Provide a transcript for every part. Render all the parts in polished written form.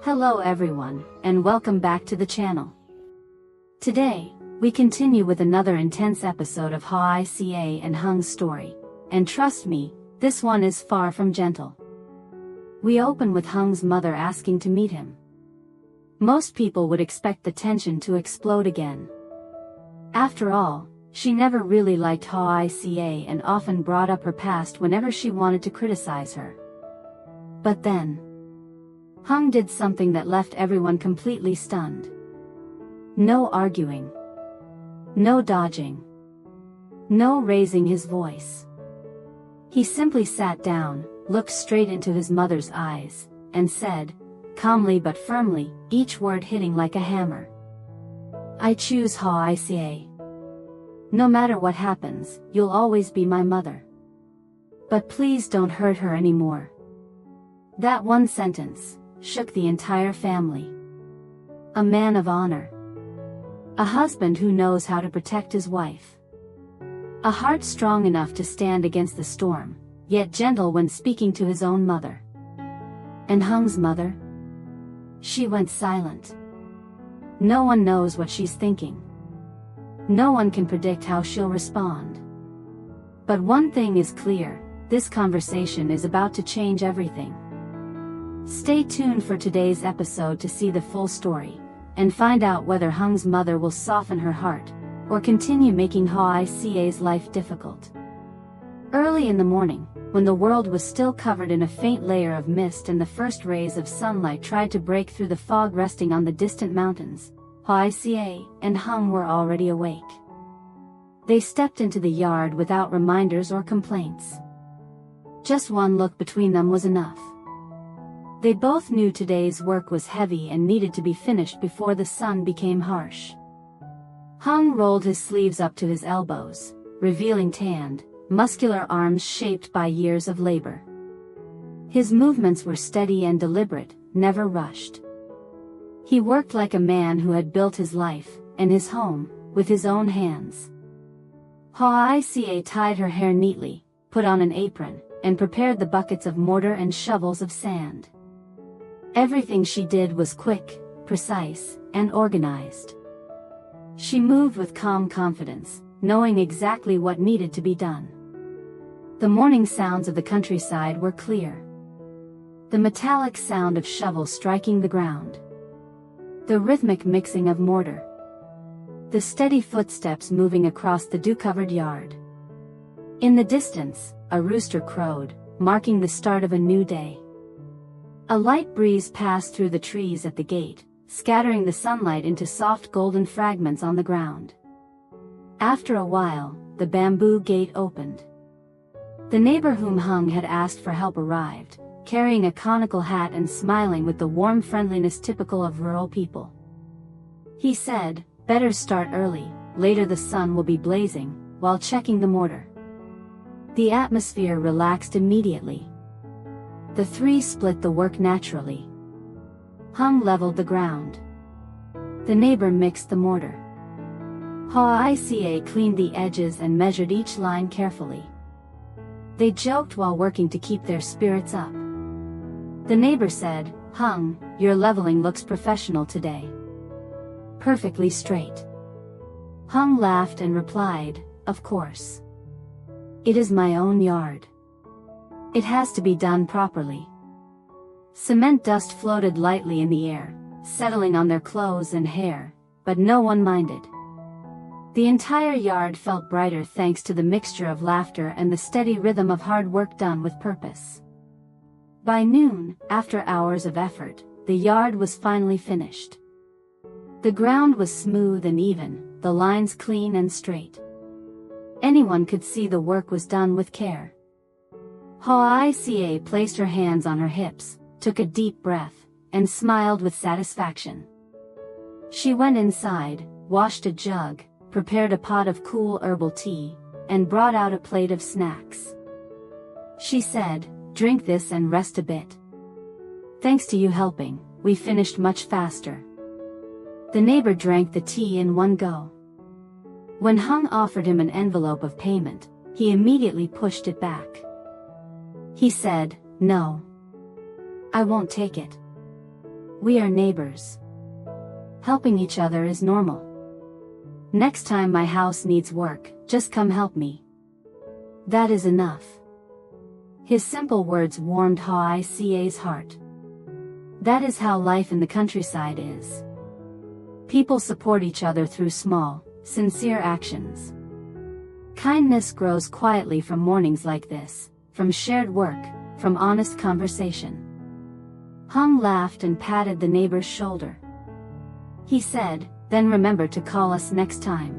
Hello everyone, and welcome back to the channel. Today, we continue with another intense episode of Hoai and Hung's story, and trust me, this one is far from gentle. We open with Hung's mother asking to meet him. Most people would expect the tension to explode again. After all, she never really liked Hoai and often brought up her past whenever she wanted to criticize her. But then, Hung did something that left everyone completely stunned. No arguing. No dodging. No raising his voice. He simply sat down, looked straight into his mother's eyes, and said, calmly but firmly, each word hitting like a hammer, "I choose Hoai. No matter what happens, you'll always be my mother. But please don't hurt her anymore." That one sentence shook the entire family. A man of honor. A husband who knows how to protect his wife. A heart strong enough to stand against the storm, yet gentle when speaking to his own mother. And Hung's mother? She went silent. No one knows what she's thinking. No one can predict how she'll respond. But one thing is clear, this conversation is about to change everything. Stay tuned for today's episode to see the full story, and find out whether Hung's mother will soften her heart, or continue making Hoai's life difficult. Early in the morning, when the world was still covered in a faint layer of mist and the first rays of sunlight tried to break through the fog resting on the distant mountains, Hoai and Hung were already awake. They stepped into the yard without reminders or complaints. Just one look between them was enough. They both knew today's work was heavy and needed to be finished before the sun became harsh. Hung rolled his sleeves up to his elbows, revealing tanned, muscular arms shaped by years of labor. His movements were steady and deliberate, never rushed. He worked like a man who had built his life, and his home, with his own hands. Hoai tied her hair neatly, put on an apron, and prepared the buckets of mortar and shovels of sand. Everything she did was quick, precise, and organized. She moved with calm confidence, knowing exactly what needed to be done. The morning sounds of the countryside were clear. The metallic sound of shovels striking the ground. The rhythmic mixing of mortar. The steady footsteps moving across the dew-covered yard. In the distance, a rooster crowed, marking the start of a new day. A light breeze passed through the trees at the gate, scattering the sunlight into soft golden fragments on the ground. After a while, the bamboo gate opened. The neighbor whom Hung had asked for help arrived, carrying a conical hat and smiling with the warm friendliness typical of rural people. He said, "Better start early, later the sun will be blazing," while checking the mortar. The atmosphere relaxed immediately. The three split the work naturally. Hung leveled the ground. The neighbor mixed the mortar. Hoai cleaned the edges and measured each line carefully. They joked while working to keep their spirits up. The neighbor said, "Hung, your leveling looks professional today. Perfectly straight." Hung laughed and replied, "Of course. It is my own yard. It has to be done properly." Cement dust floated lightly in the air, settling on their clothes and hair, but no one minded. The entire yard felt brighter thanks to the mixture of laughter and the steady rhythm of hard work done with purpose. By noon, after hours of effort, the yard was finally finished. The ground was smooth and even, the lines clean and straight. Anyone could see the work was done with care. Hoai placed her hands on her hips, took a deep breath, and smiled with satisfaction. She went inside, washed a jug, prepared a pot of cool herbal tea, and brought out a plate of snacks. She said, "Drink this and rest a bit. Thanks to you helping, we finished much faster." The neighbor drank the tea in one go. When Hung offered him an envelope of payment, he immediately pushed it back. He said, "No. I won't take it. We are neighbors. Helping each other is normal. Next time my house needs work, just come help me. That is enough." His simple words warmed Hoai's heart. That is how life in the countryside is. People support each other through small, sincere actions. Kindness grows quietly from mornings like this, from shared work, from honest conversation. Hung laughed and patted the neighbor's shoulder. He said, "Then remember to call us next time.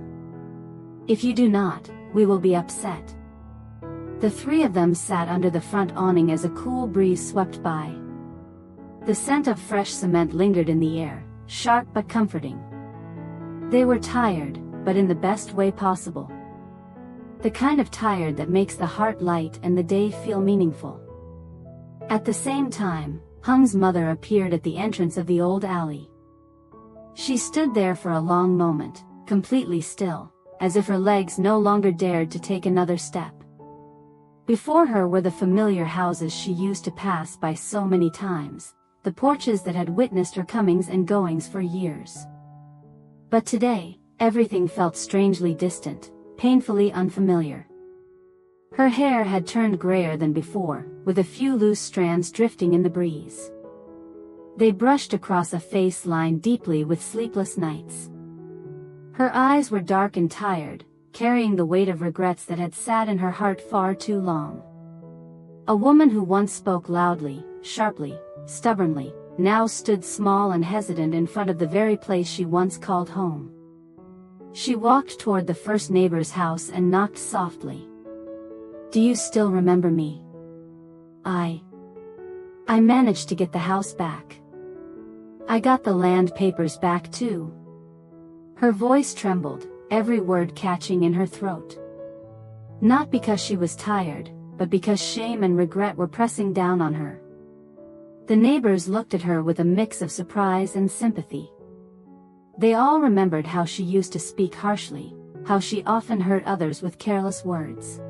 If you do not, we will be upset." The three of them sat under the front awning as a cool breeze swept by. The scent of fresh cement lingered in the air, sharp but comforting. They were tired, but in the best way possible. The kind of tired that makes the heart light and the day feel meaningful. At the same time, Hung's mother appeared at the entrance of the old alley. She stood there for a long moment, completely still, as if her legs no longer dared to take another step. Before her were the familiar houses she used to pass by so many times, the porches that had witnessed her comings and goings for years. But today, everything felt strangely distant, painfully unfamiliar. Her hair had turned grayer than before, with a few loose strands drifting in the breeze. They brushed across a face lined deeply with sleepless nights. Her eyes were dark and tired, carrying the weight of regrets that had sat in her heart far too long. A woman who once spoke loudly, sharply, stubbornly, now stood small and hesitant in front of the very place she once called home. She walked toward the first neighbor's house and knocked softly. "Do you still remember me? I managed to get the house back. I got the land papers back too." Her voice trembled, every word catching in her throat. Not because she was tired, but because shame and regret were pressing down on her. The neighbors looked at her with a mix of surprise and sympathy. They all remembered how she used to speak harshly, how she often hurt others with careless words.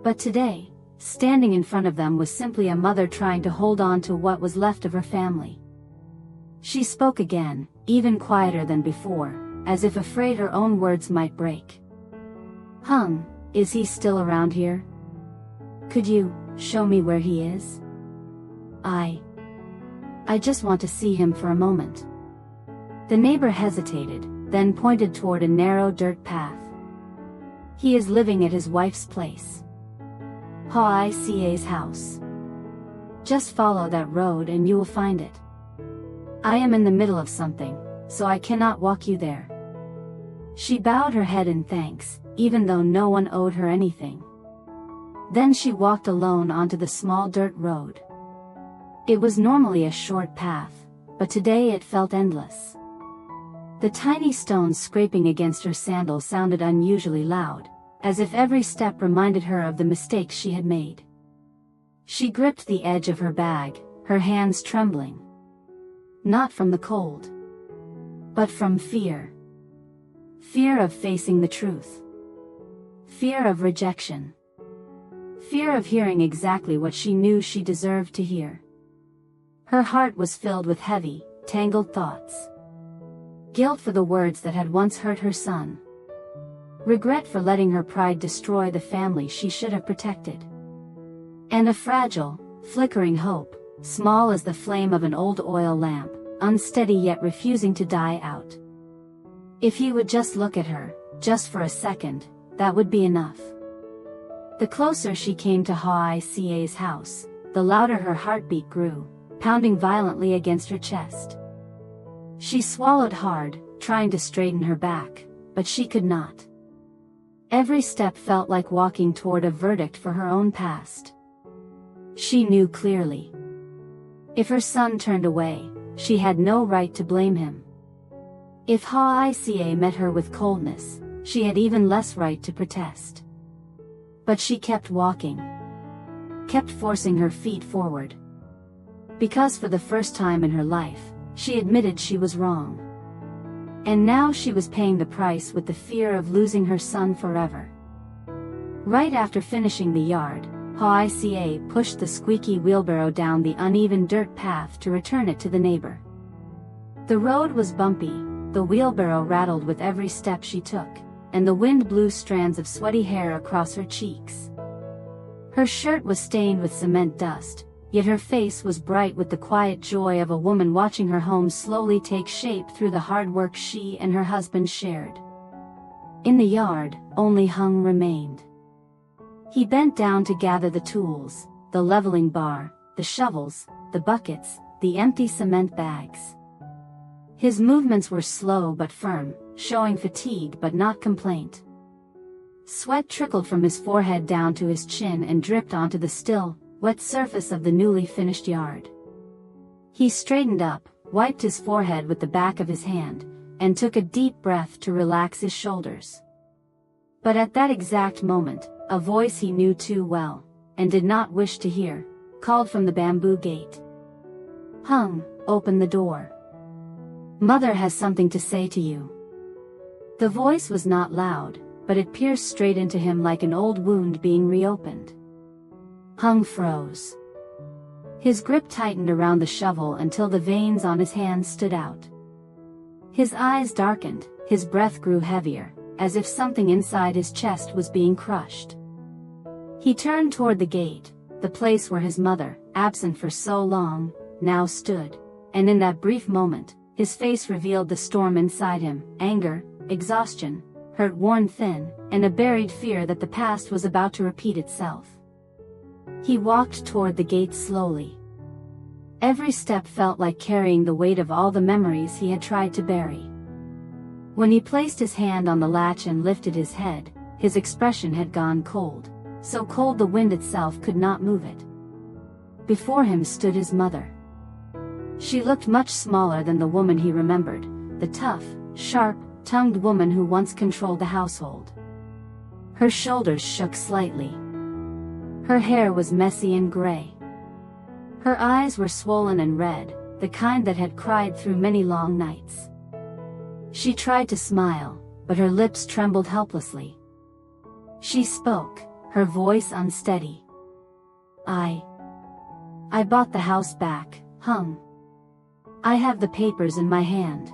But today, standing in front of them was simply a mother trying to hold on to what was left of her family. She spoke again, even quieter than before, as if afraid her own words might break. "Hung, is he still around here? Could you show me where he is? I just want to see him for a moment." The neighbor hesitated, then pointed toward a narrow dirt path. "He is living at his wife's place. Hoai's house. Just follow that road and you will find it. I am in the middle of something, so I cannot walk you there." She bowed her head in thanks, even though no one owed her anything. Then she walked alone onto the small dirt road. It was normally a short path, but today it felt endless. The tiny stones scraping against her sandal sounded unusually loud, as if every step reminded her of the mistakes she had made. She gripped the edge of her bag, her hands trembling. Not from the cold, but from fear. Fear of facing the truth. Fear of rejection. Fear of hearing exactly what she knew she deserved to hear. Her heart was filled with heavy, tangled thoughts. Guilt for the words that had once hurt her son. Regret for letting her pride destroy the family she should have protected. And a fragile, flickering hope, small as the flame of an old oil lamp, unsteady yet refusing to die out. If he would just look at her, just for a second, that would be enough. The closer she came to Hoai's house, the louder her heartbeat grew, pounding violently against her chest. She swallowed hard, trying to straighten her back, but she could not. Every step felt like walking toward a verdict for her own past. She knew clearly. If her son turned away, she had no right to blame him. If Hoai met her with coldness, she had even less right to protest. But she kept walking. Kept forcing her feet forward. Because for the first time in her life, she admitted she was wrong. And now she was paying the price with the fear of losing her son forever. Right after finishing the yard, Hoai pushed the squeaky wheelbarrow down the uneven dirt path to return it to the neighbor. The road was bumpy, the wheelbarrow rattled with every step she took, and the wind blew strands of sweaty hair across her cheeks. Her shirt was stained with cement dust, yet her face was bright with the quiet joy of a woman watching her home slowly take shape through the hard work she and her husband shared. In the yard, only Hung remained. He bent down to gather the tools, the leveling bar, the shovels, the buckets, the empty cement bags. His movements were slow but firm, showing fatigue but not complaint. Sweat trickled from his forehead down to his chin and dripped onto the still, wet surface of the newly finished yard. He straightened up, wiped his forehead with the back of his hand, and took a deep breath to relax his shoulders. But at that exact moment, a voice he knew too well, and did not wish to hear, called from the bamboo gate. "Hung, open the door. Mother has something to say to you." The voice was not loud, but it pierced straight into him like an old wound being reopened. Hung froze. His grip tightened around the shovel until the veins on his hands stood out. His eyes darkened, his breath grew heavier, as if something inside his chest was being crushed. He turned toward the gate, the place where his mother, absent for so long, now stood, and in that brief moment, his face revealed the storm inside him: anger, exhaustion, hurt worn thin, and a buried fear that the past was about to repeat itself. He walked toward the gate slowly. Every step felt like carrying the weight of all the memories he had tried to bury. When he placed his hand on the latch and lifted his head, his expression had gone cold, so cold the wind itself could not move it. Before him stood his mother. She looked much smaller than the woman he remembered, the tough, sharp-tongued woman who once controlled the household. Her shoulders shook slightly. Her hair was messy and gray. Her eyes were swollen and red, the kind that had cried through many long nights. She tried to smile, but her lips trembled helplessly. She spoke, her voice unsteady. I bought the house back, Hung. I have the papers in my hand.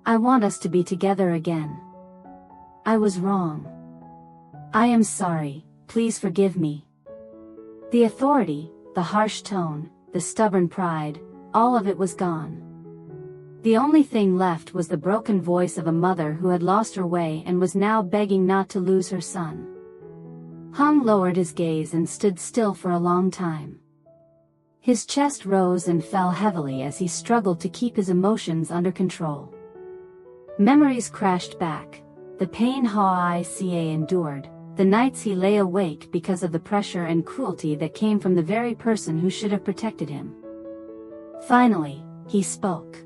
I want us to be together again. I was wrong. I am sorry, please forgive me." The authority, the harsh tone, the stubborn pride, all of it was gone. The only thing left was the broken voice of a mother who had lost her way and was now begging not to lose her son. Hung lowered his gaze and stood still for a long time. His chest rose and fell heavily as he struggled to keep his emotions under control. Memories crashed back, the pain Hoai endured, the nights he lay awake because of the pressure and cruelty that came from the very person who should have protected him. Finally, he spoke.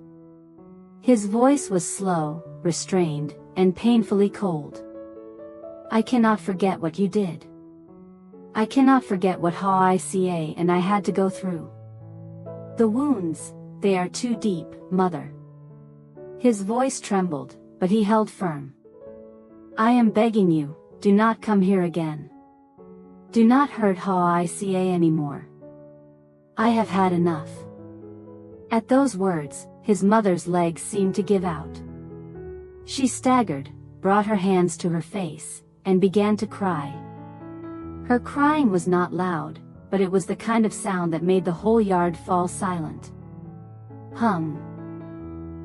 His voice was slow, restrained, and painfully cold. "I cannot forget what you did. I cannot forget what Hoai and I had to go through. The wounds, they are too deep, Mother." His voice trembled, but he held firm. "I am begging you, do not come here again. Do not hurt Hoai anymore. I have had enough." At those words, his mother's legs seemed to give out. She staggered, brought her hands to her face, and began to cry. Her crying was not loud, but it was the kind of sound that made the whole yard fall silent. "Hung.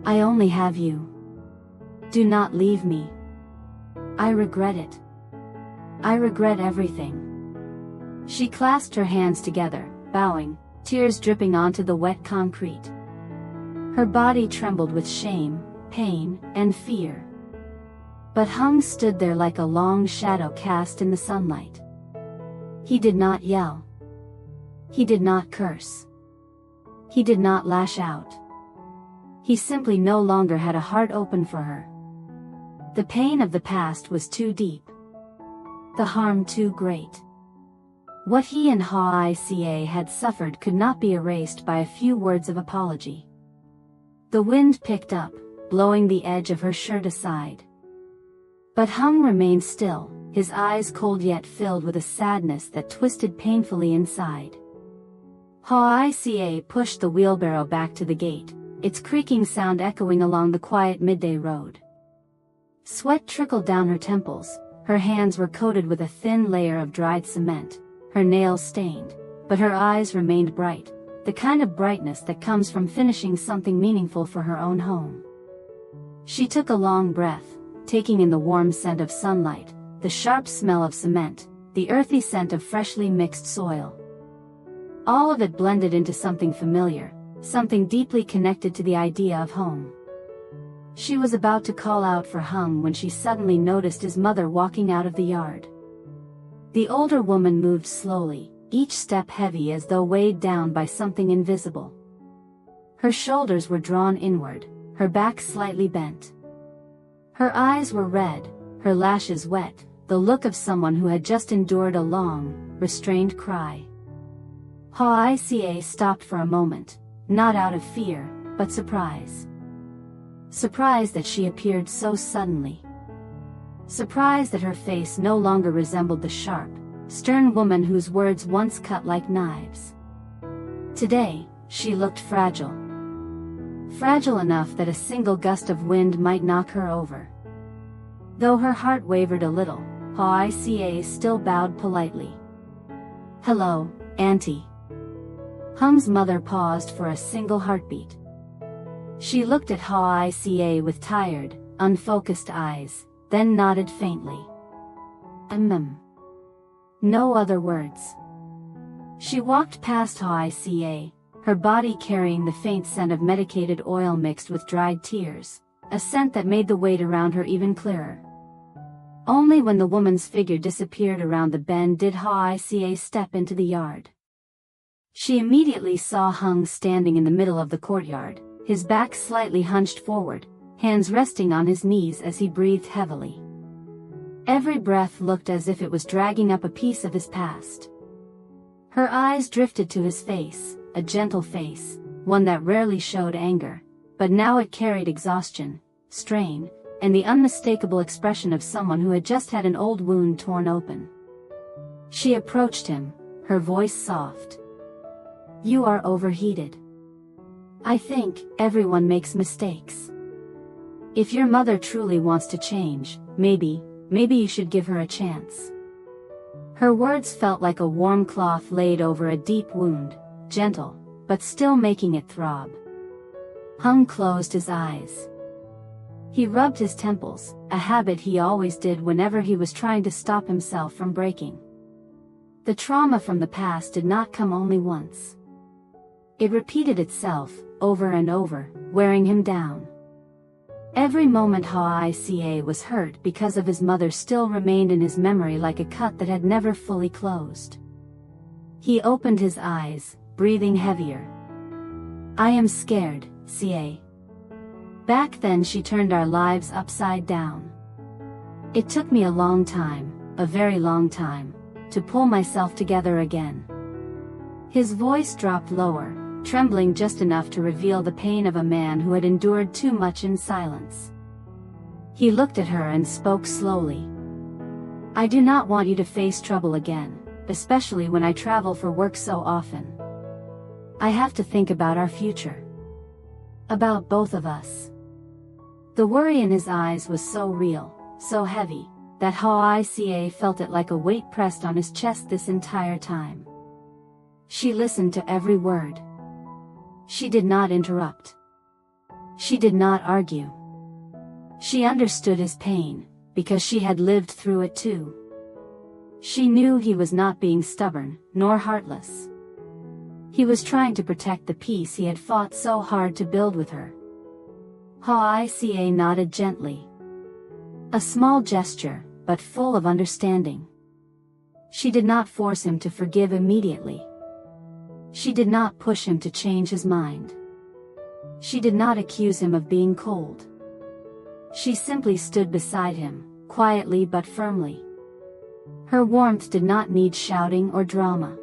I only have you. Do not leave me. I regret it. I regret everything." She clasped her hands together, bowing, tears dripping onto the wet concrete. Her body trembled with shame, pain, and fear. But Hung stood there like a long shadow cast in the sunlight. He did not yell. He did not curse. He did not lash out. He simply no longer had a heart open for her. The pain of the past was too deep. The harm too great. What he and Hoai had suffered could not be erased by a few words of apology. The wind picked up, blowing the edge of her shirt aside. But Hung remained still, his eyes cold yet filled with a sadness that twisted painfully inside. Hoai pushed the wheelbarrow back to the gate, its creaking sound echoing along the quiet midday road. Sweat trickled down her temples, her hands were coated with a thin layer of dried cement, her nails stained, but her eyes remained bright, the kind of brightness that comes from finishing something meaningful for her own home. She took a long breath, taking in the warm scent of sunlight, the sharp smell of cement, the earthy scent of freshly mixed soil. All of it blended into something familiar, something deeply connected to the idea of home. She was about to call out for Hung when she suddenly noticed his mother walking out of the yard. The older woman moved slowly, each step heavy as though weighed down by something invisible. Her shoulders were drawn inward, her back slightly bent. Her eyes were red, her lashes wet, the look of someone who had just endured a long, restrained cry. Hoai stopped for a moment, not out of fear, but surprise. Surprise that she appeared so suddenly. Surprise that her face no longer resembled the sharp, stern woman whose words once cut like knives. Today, she looked fragile. Fragile enough that a single gust of wind might knock her over. Though her heart wavered a little, Hoai still bowed politely. "Hello, Auntie." Hung's mother paused for a single heartbeat. She looked at Hoai with tired, unfocused eyes, then nodded faintly. No other words. She walked past Hoai, her body carrying the faint scent of medicated oil mixed with dried tears, a scent that made the weight around her even clearer. Only when the woman's figure disappeared around the bend did Hoai step into the yard. She immediately saw Hung standing in the middle of the courtyard, his back slightly hunched forward, hands resting on his knees as he breathed heavily. Every breath looked as if it was dragging up a piece of his past. Her eyes drifted to his face, a gentle face, one that rarely showed anger, but now it carried exhaustion, strain, and the unmistakable expression of someone who had just had an old wound torn open. She approached him, her voice soft. "You are overheated. I think everyone makes mistakes. If your mother truly wants to change, maybe you should give her a chance." Her words felt like a warm cloth laid over a deep wound, gentle, but still making it throb. Hung closed his eyes. He rubbed his temples, a habit he always did whenever he was trying to stop himself from breaking. The trauma from the past did not come only once. It repeated itself, over and over, wearing him down. Every moment Hoai was hurt because of his mother still remained in his memory like a cut that had never fully closed. He opened his eyes, breathing heavier. "I am scared, Ca. Back then she turned our lives upside down. It took me a long time, a very long time, to pull myself together again." His voice dropped lower, trembling just enough to reveal the pain of a man who had endured too much in silence. He looked at her and spoke slowly. "I do not want you to face trouble again, especially when I travel for work so often. I have to think about our future. About both of us." The worry in his eyes was so real, so heavy, that Hoai felt it like a weight pressed on his chest this entire time. She listened to every word. She did not interrupt. She did not argue. She understood his pain, because she had lived through it too. She knew he was not being stubborn, nor heartless. He was trying to protect the peace he had fought so hard to build with her. Hoai nodded gently. A small gesture, but full of understanding. She did not force him to forgive immediately. She did not push him to change his mind. She did not accuse him of being cold. She simply stood beside him, quietly but firmly. Her warmth did not need shouting or drama.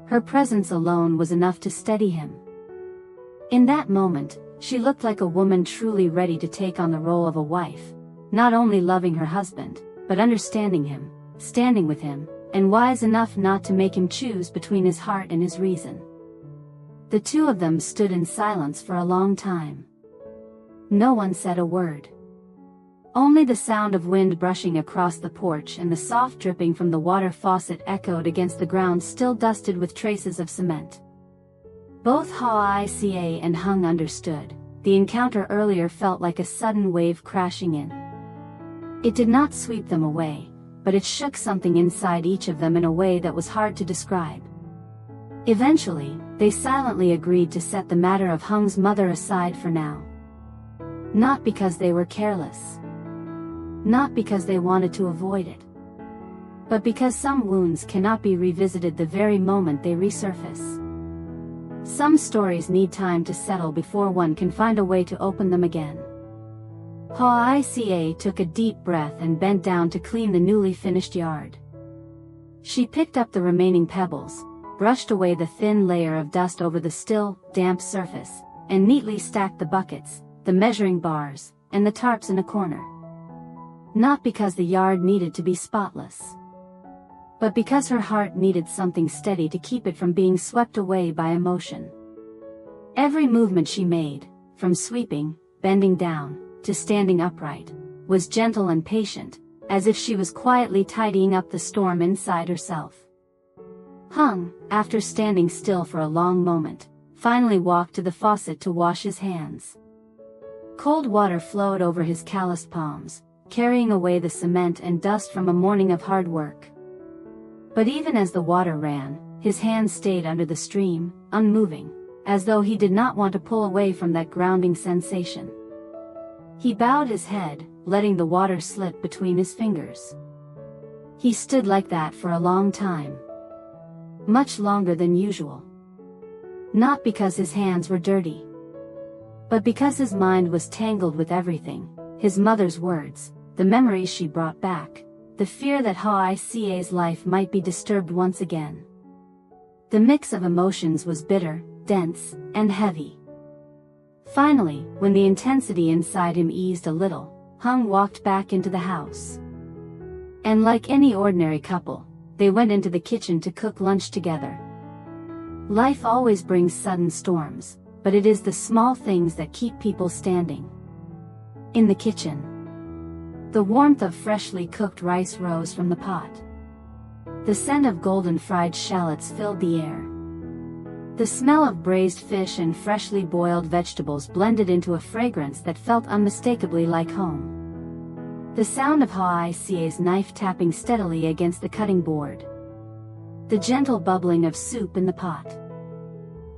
Her presence alone was enough to steady him. In that moment, she looked like a woman truly ready to take on the role of a wife, not only loving her husband, but understanding him, standing with him, and wise enough not to make him choose between his heart and his reason. The two of them stood in silence for a long time. No one said a word. Only the sound of wind brushing across the porch and the soft dripping from the water faucet echoed against the ground still dusted with traces of cement. Both Hoai and Hung understood. The encounter earlier felt like a sudden wave crashing in. It did not sweep them away, but it shook something inside each of them in a way that was hard to describe. Eventually, they silently agreed to set the matter of Hung's mother aside for now. Not because they were careless. Not because they wanted to avoid it. But because some wounds cannot be revisited the very moment they resurface. Some stories need time to settle before one can find a way to open them again. Hoai took a deep breath and bent down to clean the newly finished yard. She picked up the remaining pebbles, brushed away the thin layer of dust over the still, damp surface, and neatly stacked the buckets, the measuring bars, and the tarps in a corner. Not because the yard needed to be spotless, but because her heart needed something steady to keep it from being swept away by emotion. Every movement she made, from sweeping, bending down, to standing upright, was gentle and patient, as if she was quietly tidying up the storm inside herself. Hung, after standing still for a long moment, finally walked to the faucet to wash his hands. Cold water flowed over his calloused palms, carrying away the cement and dust from a morning of hard work. But even as the water ran, his hands stayed under the stream, unmoving, as though he did not want to pull away from that grounding sensation. He bowed his head, letting the water slip between his fingers. He stood like that for a long time. Much longer than usual. Not because his hands were dirty, but because his mind was tangled with everything: his mother's words, the memories she brought back, the fear that Hoai's life might be disturbed once again. The mix of emotions was bitter, dense, and heavy. Finally, when the intensity inside him eased a little, Hung walked back into the house. And like any ordinary couple, they went into the kitchen to cook lunch together. Life always brings sudden storms, but it is the small things that keep people standing. In the kitchen, the warmth of freshly cooked rice rose from the pot. The scent of golden fried shallots filled the air. The smell of braised fish and freshly boiled vegetables blended into a fragrance that felt unmistakably like home. The sound of Hoai's knife tapping steadily against the cutting board. The gentle bubbling of soup in the pot.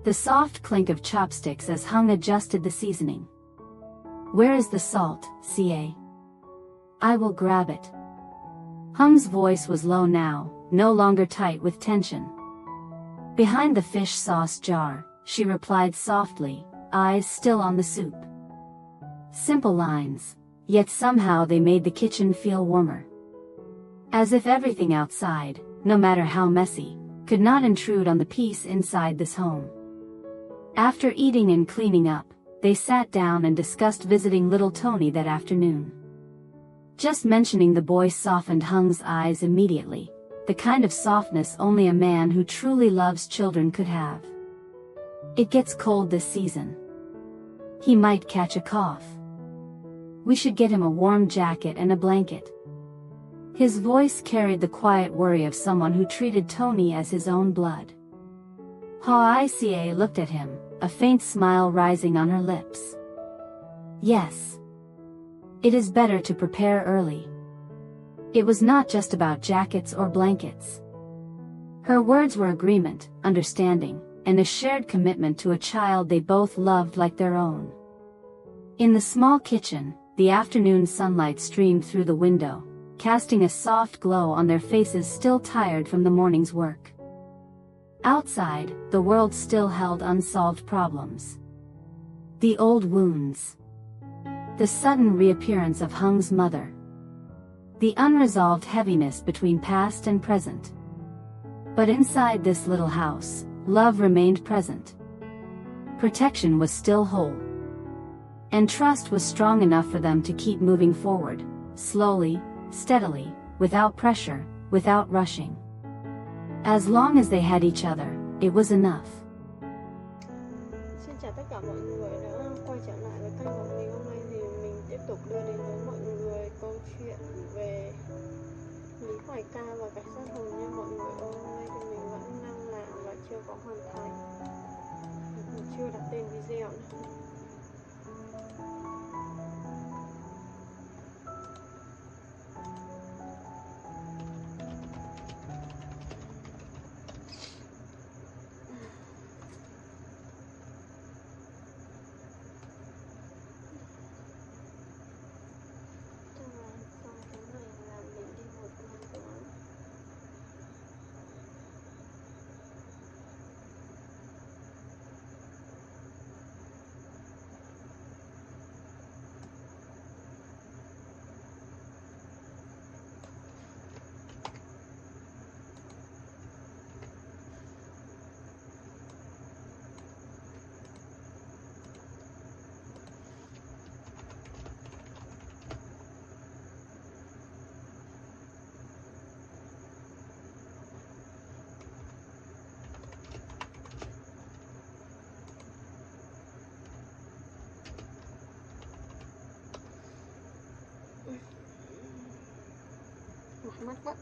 The soft clink of chopsticks as Hung adjusted the seasoning. "Where is the salt, Ca? I will grab it." Hung's voice was low now, no longer tight with tension. Behind the fish sauce jar, she replied softly, eyes still on the soup. Simple lines, yet somehow they made the kitchen feel warmer. As if everything outside, no matter how messy, could not intrude on the peace inside this home. After eating and cleaning up, they sat down and discussed visiting little Tony that afternoon. Just mentioning the boy softened Hung's eyes immediately, the kind of softness only a man who truly loves children could have. "It gets cold this season. He might catch a cough. We should get him a warm jacket and a blanket." His voice carried the quiet worry of someone who treated Tony as his own blood. Hoai looked at him, a faint smile rising on her lips. "Yes. It is better to prepare early." It was not just about jackets or blankets. Her words were agreement, understanding, and a shared commitment to a child they both loved like their own. In the small kitchen, the afternoon sunlight streamed through the window, casting a soft glow on their faces still tired from the morning's work. Outside, the world still held unsolved problems. The old wounds. The sudden reappearance of Hung's mother. The unresolved heaviness between past and present. But inside this little house, love remained present. Protection was still whole. And trust was strong enough for them to keep moving forward, slowly, steadily, without pressure, without rushing. As long as they had each other, it was enough. cả mọi người đã quay trở lại với kênh của mình. Hôm nay thì mình tiếp tục đưa đến với mọi người câu chuyện về Lý Hoài Ca và cảnh sát hùng nha mọi người ơi. Hôm nay thì mình vẫn đang làm và chưa có hoàn thành, mình chưa đặt tên video nữa. Trong cái này là mình đi một lần nữa. Mắt quá.